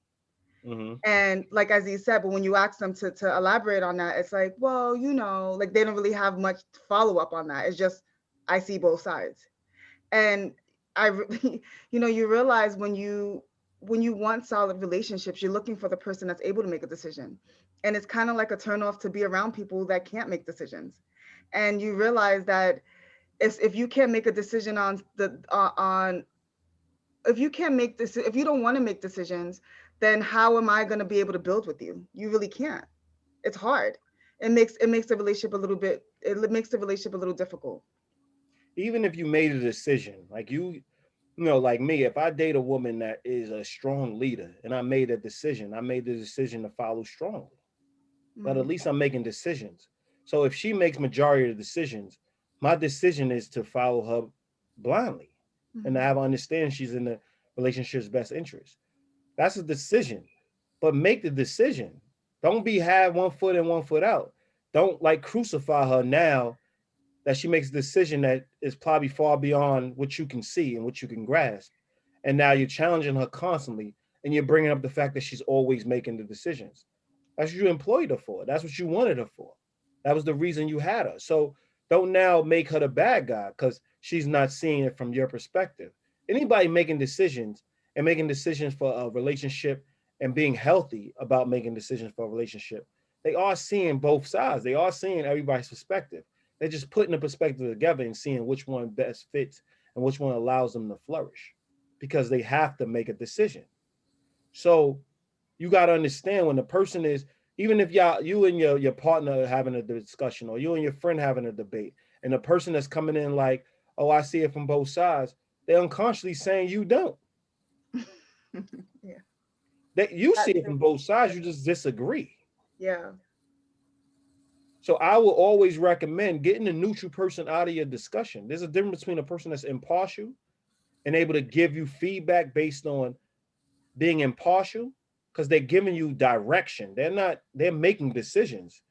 Mm-hmm. And like as you said, but when you ask them to elaborate on that, it's like, well, like they don't really have much follow up on that. It's just I see both sides. And I really, you realize when you want solid relationships, you're looking for the person that's able to make a decision. And it's kind of like a turn off to be around people that can't make decisions. And you realize that if you can't make a decision on if you can't make this if you don't want to make decisions, then how am I going to be able to build with you? You really can't. It's hard. It makes the relationship a little bit it makes the relationship a little difficult. Even if you made a decision, like like me, if I date a woman that is a strong leader and I made a decision, I made the decision to follow strongly. But at Hmm. least I'm making decisions. So if she makes majority of the decisions, my decision is to follow her blindly and to Hmm. have her understand she's in the relationship's best interest. That's a decision. But make the decision. Don't be have one foot in, one foot out. Don't like crucify her now that she makes a decision that is probably far beyond what you can see and what you can grasp. And now you're challenging her constantly and you're bringing up the fact that she's always making the decisions. That's what you employed her for. That's what you wanted her for. That was the reason you had her. So don't now make her the bad guy because she's not seeing it from your perspective. Anybody making decisions and making decisions for a relationship and being healthy about making decisions for a relationship, they are seeing both sides. They are seeing everybody's perspective. They're just putting the perspective together and seeing which one best fits and which one allows them to flourish because they have to make a decision. So you got to understand when the person is, even if you and your partner are having a discussion or you and your friend having a debate, and the person that's coming in like, oh, I see it from both sides, they're unconsciously saying you don't. Yeah. That you see That it too. from both sides, you just disagree. Yeah. So I will always recommend getting a neutral person out of your discussion. There's a difference between a person that's impartial and able to give you feedback based on being impartial because they're giving you direction. They're making decisions.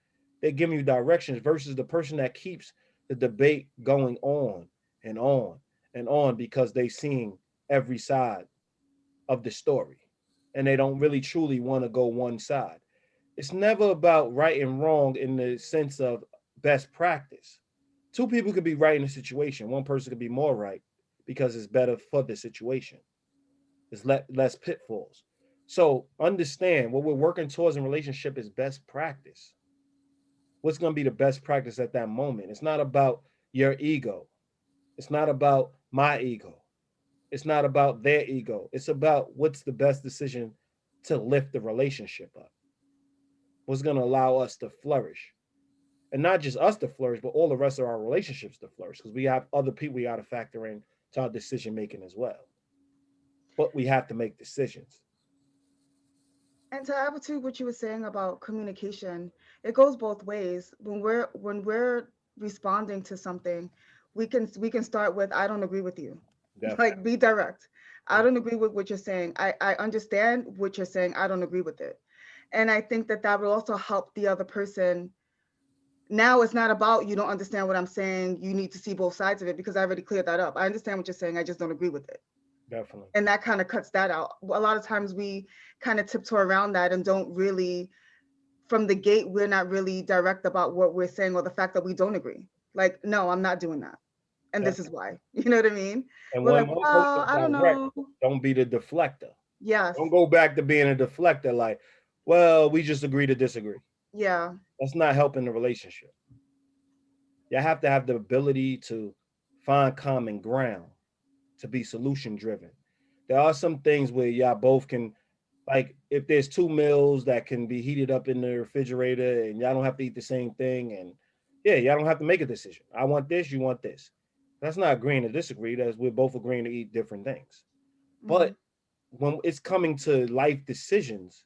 They're giving you directions versus the person that keeps the debate going on and on and on because they're seeing every side of the story, and they don't really truly want to go one side. It's never about right and wrong in the sense of best practice. Two people could be right in a situation. One person could be more right because it's better for the situation. There's less pitfalls. So understand what we're working towards in relationship is best practice. What's going to be the best practice at that moment? It's not about your ego. It's not about my ego. It's not about their ego. It's about what's the best decision to lift the relationship up. What's going to allow us to flourish. And not just us to flourish, but all the rest of our relationships to flourish. Because we have other people we got to factor in to our decision making as well. But we have to make decisions. And to add to what you were saying about communication, it goes both ways. When we're responding to something, we can start with I don't agree with you. Definitely. Like be direct. I don't agree with what you're saying. I understand what you're saying. I don't agree with it. And I think that that will also help the other person. Now it's not about you don't understand what I'm saying. You need to see both sides of it because I already cleared that up. I understand what you're saying. I just don't agree with it. Definitely. And that kind of cuts that out. A lot of times we kind of tiptoe around that and don't really, from the gate, we're not really direct about what we're saying or the fact that we don't agree. Like, no, I'm not doing that. And this is Definitely. why. You know what I mean? And We're when like, motherfuckers well, are I don't direct, know. don't be the deflector. Yes. Don't go back to being a deflector like, well, we just agree to disagree. Yeah. That's not helping the relationship. You have to have the ability to find common ground, to be solution driven. There are some things where y'all both can, like, if there's two meals that can be heated up in the refrigerator and y'all don't have to eat the same thing, and yeah, y'all don't have to make a decision. I want this, you want this. That's not agreeing to disagree. That's we're both agreeing to eat different things. Hmm. But when it's coming to life decisions,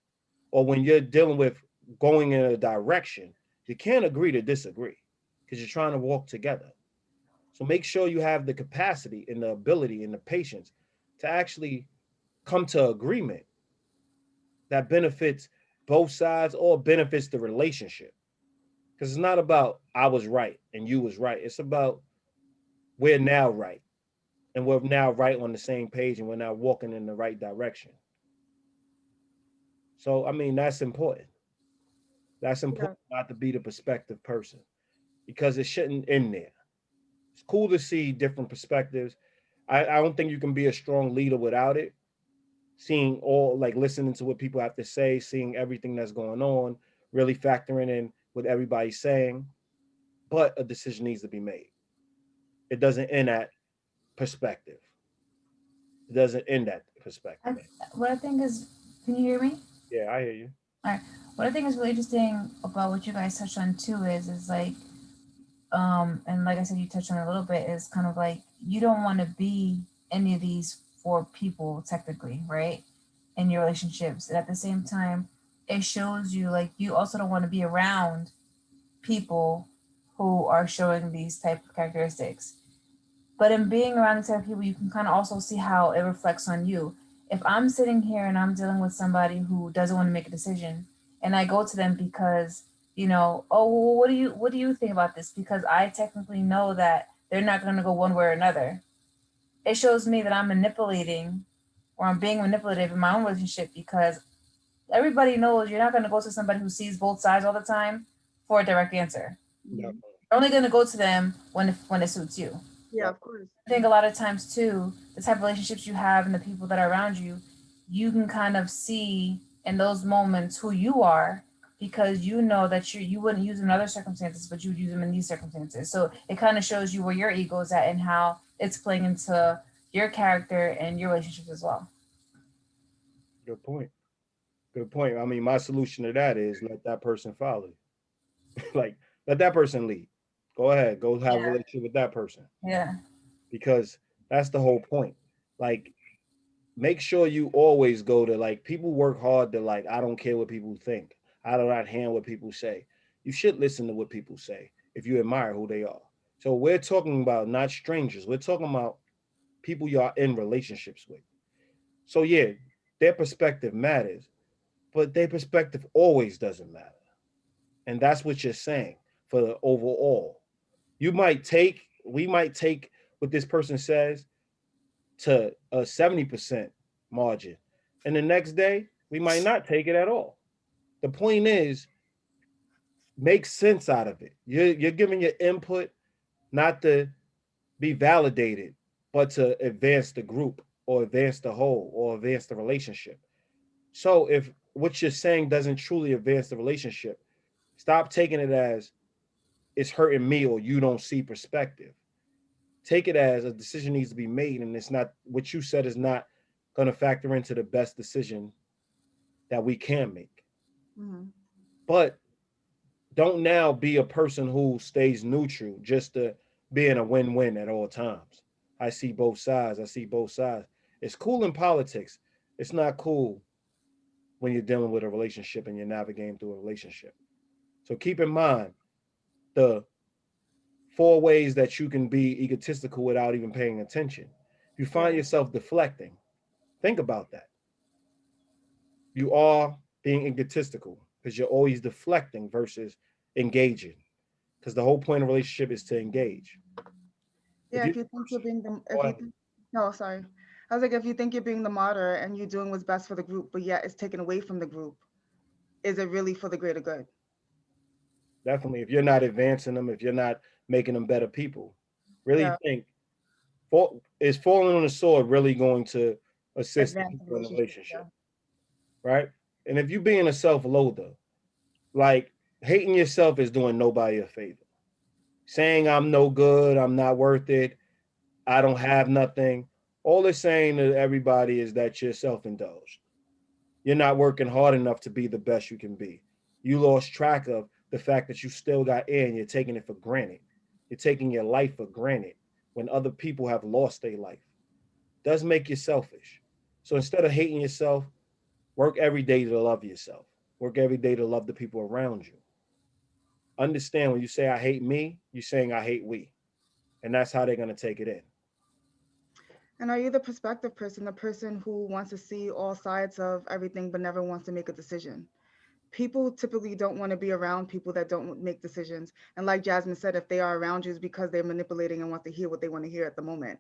or when you're dealing with going in a direction, you can't agree to disagree because you're trying to walk together. So make sure you have the capacity and the ability and the patience to actually come to agreement that benefits both sides or benefits the relationship. Because it's not about I was right and you was right. It's about we're now right and we're now right on the same page and we're now walking in the right direction. So I mean that's important. That's Yeah. important not to be the perspective person because it shouldn't end there. It's cool to see different perspectives. I don't think you can be a strong leader without it. Seeing all like listening to what people have to say, seeing everything that's going on, really factoring in what everybody's saying. But a decision needs to be made. It doesn't end at perspective. It doesn't end at perspective. I, what I think is, can you hear me? Yeah, I hear you. All right. What I think is really interesting about what you guys touched on too is like, and like I said, you touched on it a little bit, is kind of like you don't want to be any of these four people technically, right? In your relationships. And at the same time, it shows you like you also don't want to be around people who are showing these type of characteristics. But in being around these type of people, you can kind of also see how it reflects on you. If I'm sitting here and I'm dealing with somebody who doesn't want to make a decision, and I go to them because oh, well, what do you think about this? Because I technically know that they're not going to go one way or another. It shows me that I'm manipulating or I'm being manipulative in my own relationship because everybody knows you're not going to go to somebody who sees both sides all the time for a direct answer. Hmm. You're only going to go to them when it suits you. Yeah, of course. I think a lot of times too, the type of relationships you have and the people that are around you, you can kind of see in those moments who you are because you know that you wouldn't use them in other circumstances, but you would use them in these circumstances. So it kind of shows you where your ego is at and how it's playing into your character and your relationships as well. Good point. Good point. I mean, my solution to that is let that person follow you. Like, let that person lead. Go ahead. Go have a Yeah. relationship with that person. Yeah. Because that's the whole point. Like, make sure you always go to like people work hard to like, I don't care what people think. I do not hand what people say. You should listen to what people say if you admire who they are. So we're talking about not strangers. We're talking about people you are in relationships with. So yeah, their perspective matters, but their perspective always doesn't matter. And that's what you're saying for the overall. We might take what this person says to a 70% margin, And the next day, we might not take it at all. The point is, make sense out of it. You're giving your input not to be validated, but to advance the group or advance the whole or advance the relationship. So if what you're saying doesn't truly advance the relationship, stop taking it as it's hurting me or you don't see perspective. Take it as a decision needs to be made, and it's not what you said is not going to factor into the best decision that we can make. Hmm. But don't now be a person who stays neutral just to be in a win-win at all times. I see both sides. I see both sides. It's cool in politics. It's not cool when you're dealing with a relationship and you're navigating through a relationship. So keep in mind the four ways that you can be egotistical without even paying attention. If you find Yeah. yourself deflecting, think about that. You are being egotistical because you're always deflecting versus engaging. Because the whole point of relationship is to engage. If Yeah, you if you think you're being the, go if you ahead. think, no, sorry. I was like, if you think you're being the martyr and you're doing what's best for the group, but yet it's taken away from the group, is it really for the greater good? Definitely, if you're not advancing them, if you're not making them better people, really Yeah, think: is falling on the sword really going to assist the advance the people in the relationship. Yeah. relationship, right? And if you being a self-loather, like hating yourself is doing nobody a favor. Saying I'm no good, I'm not worth it, I don't have nothing. All it's saying to everybody is that you're self-indulged. You're not working hard enough to be the best you can be. You lost track of the fact that you still got air and you're taking it for granted. You're taking your life for granted when other people have lost their life. It does make you selfish. So instead of hating yourself, work every day to love yourself. Work every day to love the people around you. Understand when you say I hate me, you're saying I hate we. And that's how they're going to take it in. And are you the perspective person, the person who wants to see all sides of everything but never wants to make a decision? People typically don't want to be around people that don't make decisions. And like Jasmine said, if they are around you, it's because they're manipulating and want to hear what they want to hear at the moment.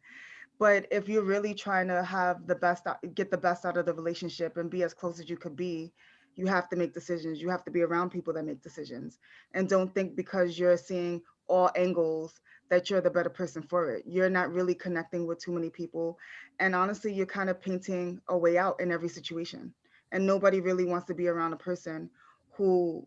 But if you're really trying to have the best, get the best out of the relationship and be as close as you could be, you have to make decisions. You have to be around people that make decisions. And don't think because you're seeing all angles that you're the better person for it. You're not really connecting with too many people. And honestly, you're kind of painting a way out in every situation. And nobody really wants to be around a person who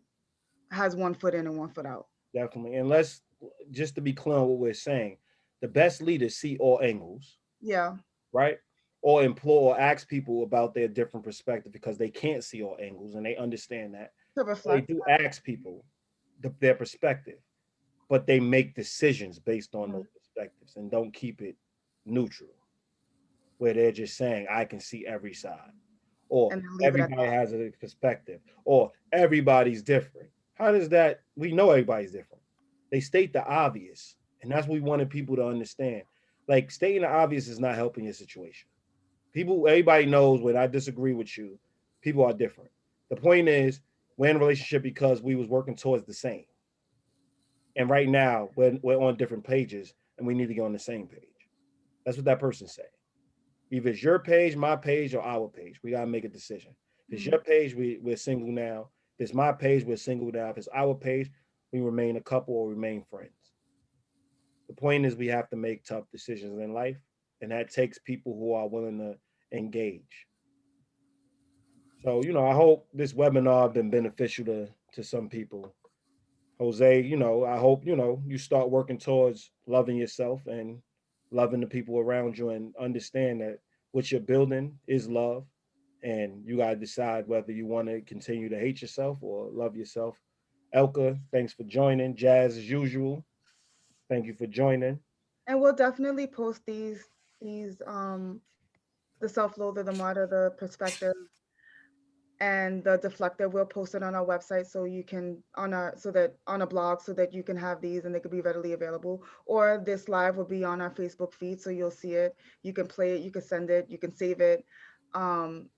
has one foot in and one foot out. Definitely. And let's just to be clear on what we're saying, the best leaders see all angles, Yeah, right? Or implore or ask people about their different perspective because they can't see all angles and they understand that. to So they reflect. do ask people their perspective, but they make decisions based on Mhm. those perspectives and don't keep it neutral, where they're just saying, I can see every side, or And then leave it at everybody has a perspective, or everybody's different. How does that? We know everybody's different. They state the obvious, and that's what we wanted people to understand. Like stating the obvious is not helping your situation. People, everybody knows when I disagree with you, people are different. The point is, we're in a relationship because we was working towards the same. And right now, we're on different pages, and we need to get on the same page. That's what that person said. Either it's your page, my page, or our page. We gotta make a decision. If it's that. your page, we're single now. If it's my page, we're single now. If it's our page, we remain a couple or remain friends. The point is we have to make tough decisions in life, and that takes people who are willing to engage. So, I hope this webinar been beneficial to some people. Jose, I hope, you start working towards loving yourself and loving the people around you and understand that what you're building is love. And you got to decide whether you want to continue to hate yourself or love yourself. Elka, thanks for joining. Jazz, as usual, thank you for joining. And we'll definitely post these the self-loather, the martyr, the perspective, and the deflector. We'll post it on our website so you can on our so that on a blog so that you can have these and they could be readily available. Or this live will be on our Facebook feed so you'll see it. You can play it, you can send it, you can save it. Um,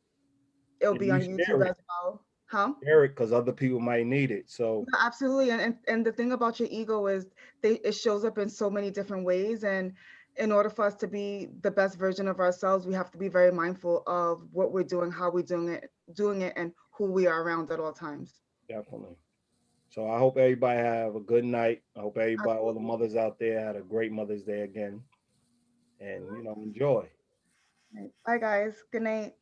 it'll And be you on YouTube share it, as well. Huh? because other people might need it. So, Yeah, absolutely. And the thing about your ego is it shows up in so many different ways. And in order for us to be the best version of ourselves, we have to be very mindful of what we're doing, how we're doing it, and who we are around at all times. Definitely. So I hope everybody have a good night. I hope everybody, all the Absolutely. mothers out there, had a great Mother's Day again, and enjoy. Right. Bye, guys. Good night.